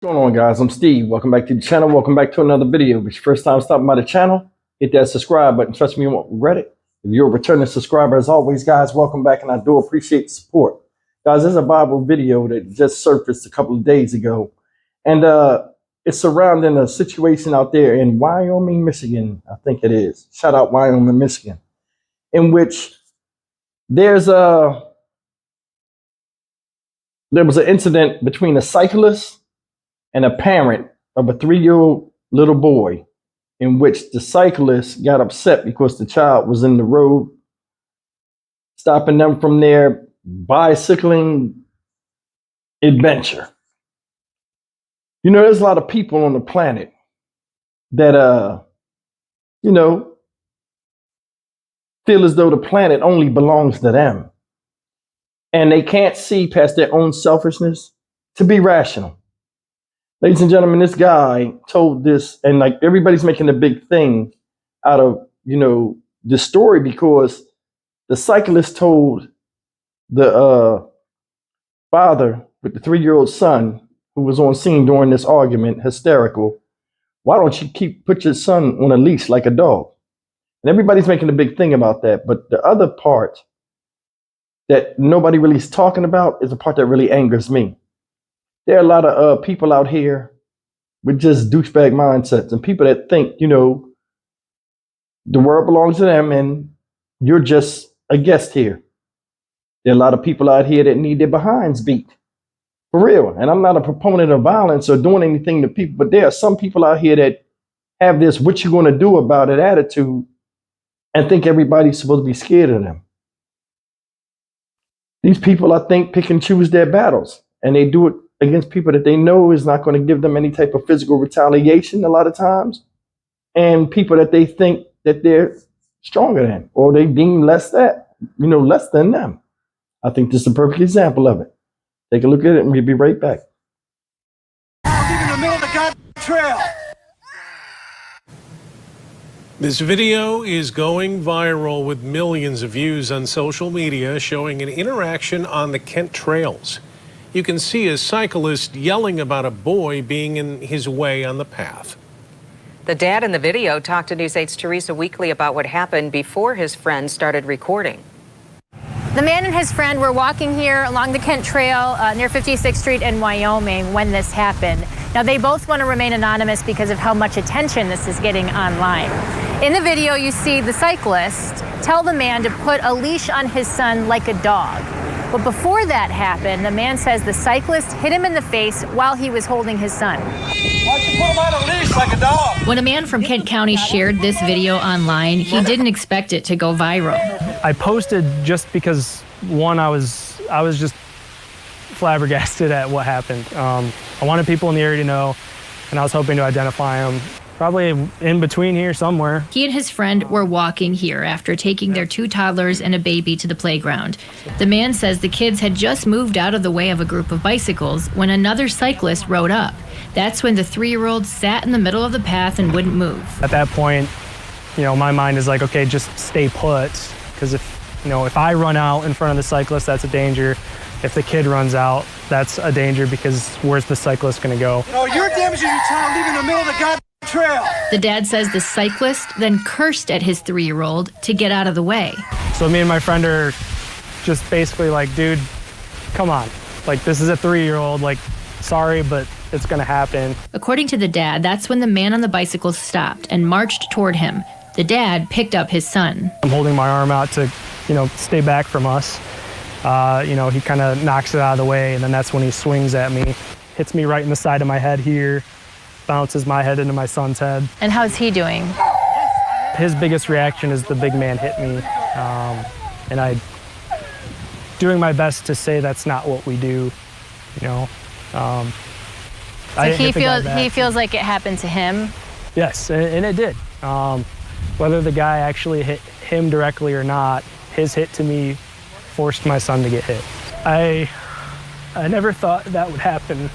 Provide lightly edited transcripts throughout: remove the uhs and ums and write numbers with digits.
What's going on, guys? I'm Steve. Welcome back to the channel. Welcome back to another video. If it's your first time stopping by the channel, hit that subscribe button. Trust me, you won't regret it. If you're a returning subscriber, as always, guys, welcome back, and I do appreciate the support. Guys, there's a Bible video that just surfaced a couple of days ago, and it's surrounding a situation out there in Wyoming, Michigan, I think it is. Shout out Wyoming, Michigan, in which there was an incident between a cyclist and a parent of a 3-year-old little boy, in which the cyclist got upset because the child was in the road, stopping them from their bicycling adventure. You know, there's a lot of people on the planet that, feel as though the planet only belongs to them. And they can't see past their own selfishness to be rational. Ladies and gentlemen, this guy told this, and like everybody's making a big thing out of, this story, because the cyclist told the father with the 3-year-old son who was on scene during this argument, hysterical, why don't you put your son on a leash like a dog? And everybody's making a big thing about that. But the other part that nobody really is talking about is the part that really angers me. There are a lot of people out here with just douchebag mindsets, and people that think, the world belongs to them and you're just a guest here. There are a lot of people out here that need their behinds beat. For real. And I'm not a proponent of violence or doing anything to people, but there are some people out here that have this "what you going to do about it" attitude and think everybody's supposed to be scared of them. These people, I think, pick and choose their battles, and they do it against people that they know is not going to give them any type of physical retaliation a lot of times, and people that they think that they're stronger than, or they deem less than them. I think this is a perfect example of it. Take a look at it, and we'll be right back. I'm in the middle of the goddamn trail. This video is going viral with millions of views on social media, showing an interaction on the Kent trails. You can see a cyclist yelling about a boy being in his way on the path. The dad in the video talked to News 8's Teresa Weekly about what happened before his friend started recording. The man and his friend were walking here along the Kent Trail near 56th Street in Wyoming when this happened. Now, they both want to remain anonymous because of how much attention this is getting online. In the video, you see the cyclist tell the man to put a leash on his son like a dog. But before that happened, the man says the cyclist hit him in the face while he was holding his son. Why'd you put him on a leash like a dog? When a man from Kent County shared this video online, he didn't expect it to go viral. I posted just because, one, I was just flabbergasted at what happened. I wanted people in the area to know, and I was hoping to identify him. Probably in between here somewhere. He and his friend were walking here after taking their 2 toddlers and a baby to the playground. The man says the kids had just moved out of the way of a group of bicycles when another cyclist rode up. That's when the 3-year-old sat in the middle of the path and wouldn't move. At that point, my mind is like, okay, just stay put, because if I run out in front of the cyclist, that's a danger. If the kid runs out, that's a danger, because where's the cyclist going to go? You're damaging your child leaving in the middle of the goddamn trail. The dad says the cyclist then cursed at his 3-year-old to get out of the way. So me and my friend are just basically like, dude, come on. Like, this is a 3-year-old. Like, sorry, but it's going to happen. According to the dad, that's when the man on the bicycle stopped and marched toward him. The dad picked up his son. I'm holding my arm out to, stay back from us. He kind of knocks it out of the way, and then that's when he swings at me, hits me right in the side of my head here, bounces my head into my son's head. And how's he doing? His biggest reaction is the big man hit me, and I doing my best to say that's not what we do, So he feels like it happened to him? Yes, and it did. Whether the guy actually hit him directly or not, his hit to me forced my son to get hit. I never thought that would happen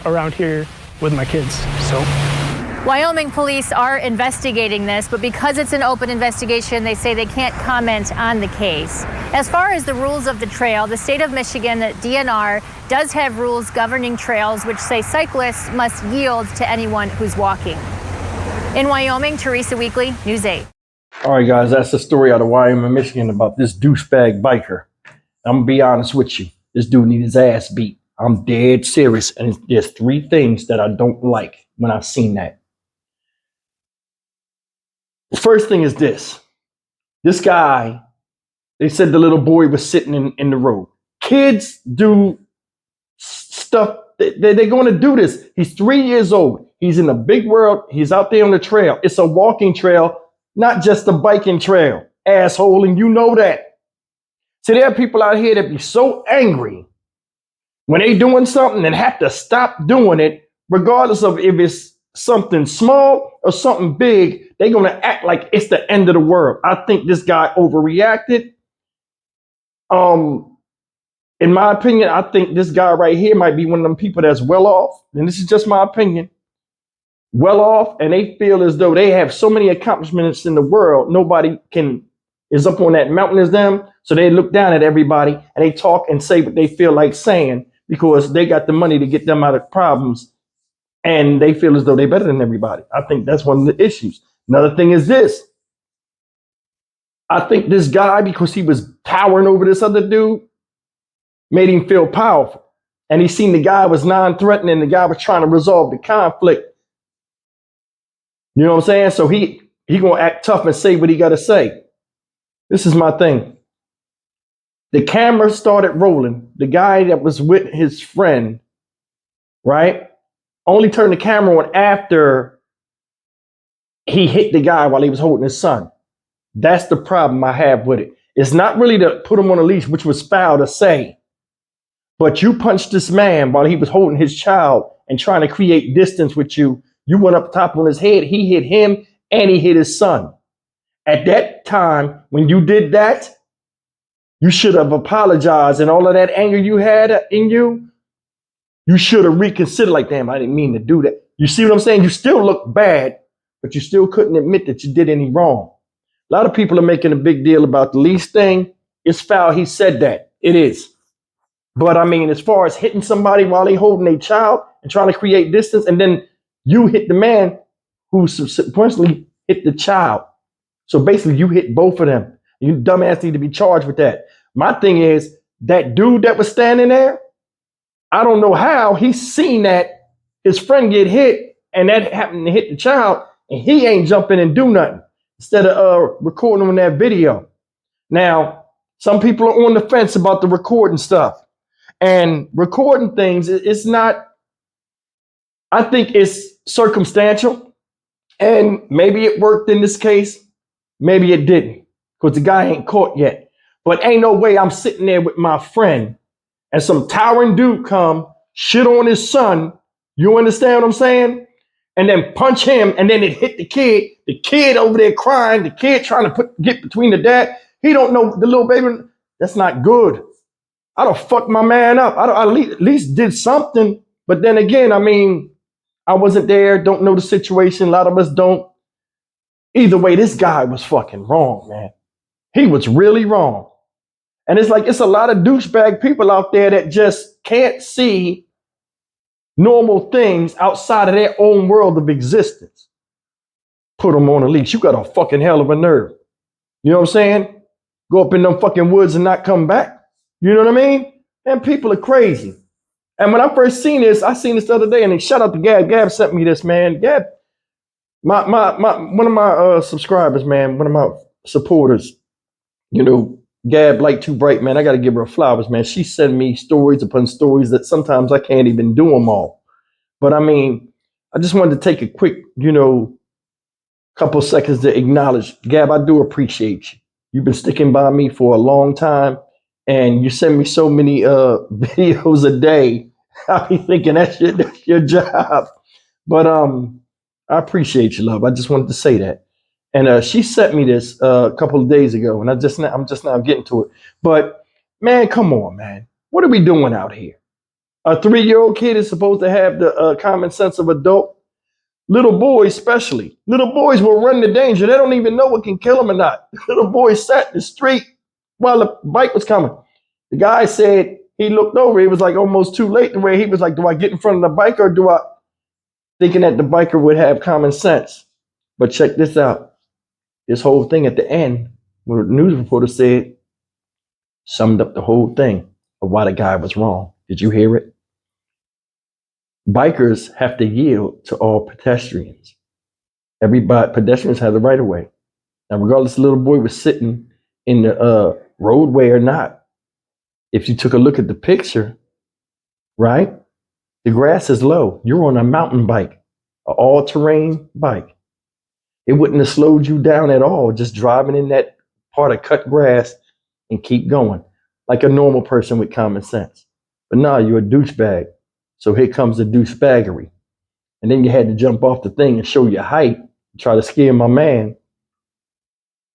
around here with my kids, so. Wyoming police are investigating this, but because it's an open investigation, they say they can't comment on the case. As far as the rules of the trail, the state of Michigan, DNR, does have rules governing trails which say cyclists must yield to anyone who's walking. In Wyoming, Teresa Weekly, News 8. All right, guys, that's the story out of Wyoming, Michigan about this douchebag biker. I'm going to be honest with you. This dude needs his ass beat. I'm dead serious. And there's 3 things that I don't like when I've seen that. The first thing is this. This guy, they said the little boy was sitting in the road. Kids do stuff. They're going to do this. He's 3 years old. He's in the big world. He's out there on the trail. It's a walking trail, not just a biking trail, asshole. And you know that. See, there are people out here that be so angry when they doing something and have to stop doing it, regardless of if it's something small or something big, they're going to act like it's the end of the world. I think this guy overreacted. In my opinion, I think this guy right here might be one of them people that's well off. And this is just my opinion. Well off, and they feel as though they have so many accomplishments in the world, nobody is up on that mountain as them. So they look down at everybody and they talk and say what they feel like saying because they got the money to get them out of problems. And they feel as though they're better than everybody. I think that's one of the issues. Another thing is this. I think this guy, because he was towering over this other dude, made him feel powerful. And he seen the guy was non-threatening. The guy was trying to resolve the conflict. You know what I'm saying? So he gonna act tough and say what he gotta say. This is my thing. The camera started rolling. The guy that was with his friend, right, only turned the camera on after he hit the guy while he was holding his son. That's the problem I have with it. It's not really to put him on a leash, which was foul to say, but you punched this man while he was holding his child and trying to create distance with you. You went up top on his head. He hit him and he hit his son. At that time, when you did that, you should have apologized, and all of that anger you had in you, you should have reconsidered, like, damn, I didn't mean to do that. You see what I'm saying? You still look bad, but you still couldn't admit that you did any wrong. A lot of people are making a big deal about the leash thing. It's foul. He said that. It is. But I mean, as far as hitting somebody while they holding a child and trying to create distance, and then you hit the man who subsequently hit the child. So basically you hit both of them. You dumbass need to be charged with that. My thing is, that dude that was standing there, I don't know how he seen that his friend get hit and that happened to hit the child, and he ain't jumping and do nothing instead of recording on that video. Now, some people are on the fence about the recording stuff, and recording things, it's not, I think it's circumstantial, and maybe it worked in this case, maybe it didn't, because the guy ain't caught yet. But ain't no way I'm sitting there with my friend and some towering dude come shit on his son. You understand what I'm saying? And then punch him, and then it hit the kid over there crying, the kid trying to get between the dad. He don't know the little baby. That's not good. I'd have fucked my man up. I at least did something. But then again, I mean, I wasn't there, don't know the situation. A lot of us don't. Either way, this guy was fucking wrong, man. He was really wrong. And it's like, it's a lot of douchebag people out there that just can't see normal things outside of their own world of existence. Put them on a leash. You got a fucking hell of a nerve. You know what I'm saying? Go up in them fucking woods and not come back. You know what I mean? And people are crazy. And when I first seen this, I seen this the other day, and shout out to Gab. Gab sent me this, man. Gab, one of my subscribers, man, one of my supporters, you know, Gab, like too bright, man. I got to give her flowers, man. She sent me stories upon stories that sometimes I can't even do them all. But I mean, I just wanted to take a quick, you know, couple seconds to acknowledge, Gab, I do appreciate you. You've been sticking by me for a long time, and you send me so many videos a day. I be thinking that's your job. But I appreciate you, love. I just wanted to say that. And she sent me this a couple of days ago, and I'm just now getting to it. But man, come on, man. What are we doing out here? A 3-year-old kid is supposed to have the common sense of adult. Little boys, especially. Little boys will run the danger. They don't even know what can kill them or not. Little boys sat in the street while the bike was coming. The guy said he looked over. It was like almost too late. The way he was like, do I get in front of the biker or do I? Thinking that the biker would have common sense. But check this out. This whole thing at the end, where the news reporter said, summed up the whole thing of why the guy was wrong. Did you hear it? Bikers have to yield to all pedestrians. Pedestrians have the right of way. Now, regardless the little boy was sitting in the roadway or not, if you took a look at the picture, right? The grass is low. You're on a mountain bike, an all-terrain bike. It wouldn't have slowed you down at all, just driving in that part of cut grass and keep going, like a normal person with common sense. But nah, you're a douchebag. So here comes the douchebaggery. And then you had to jump off the thing and show your height, try to scare my man,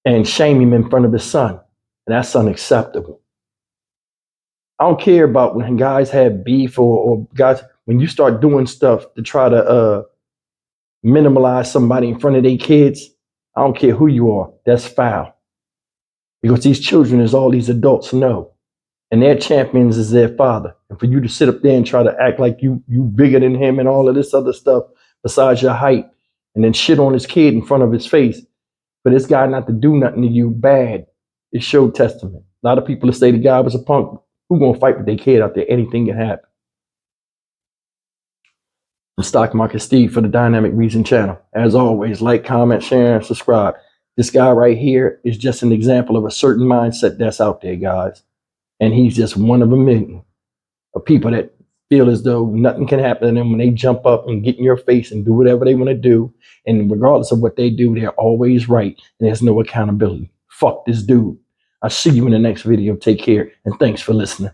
and shame him in front of his son. And that's unacceptable. I don't care about when guys have beef or guys, when you start doing stuff to try to minimalize somebody in front of their kids, I don't care who you are, that's foul. Because these children, as all these adults know, and their champions is their father. And for you to sit up there and try to act like you bigger than him and all of this other stuff besides your height, and then shit on his kid in front of his face, for this guy not to do nothing to you bad, is show testament. A lot of people that say the guy was a punk, who gonna fight with their kid out there? Anything can happen. The Stock Market Steve for the Dynamic Reason channel. As always, like, comment, share, and subscribe. This guy right here is just an example of a certain mindset that's out there, guys. And he's just one of a million of people that feel as though nothing can happen to them when they jump up and get in your face and do whatever they want to do. And regardless of what they do, they're always right. And there's no accountability. Fuck this dude. I'll see you in the next video. Take care. And thanks for listening.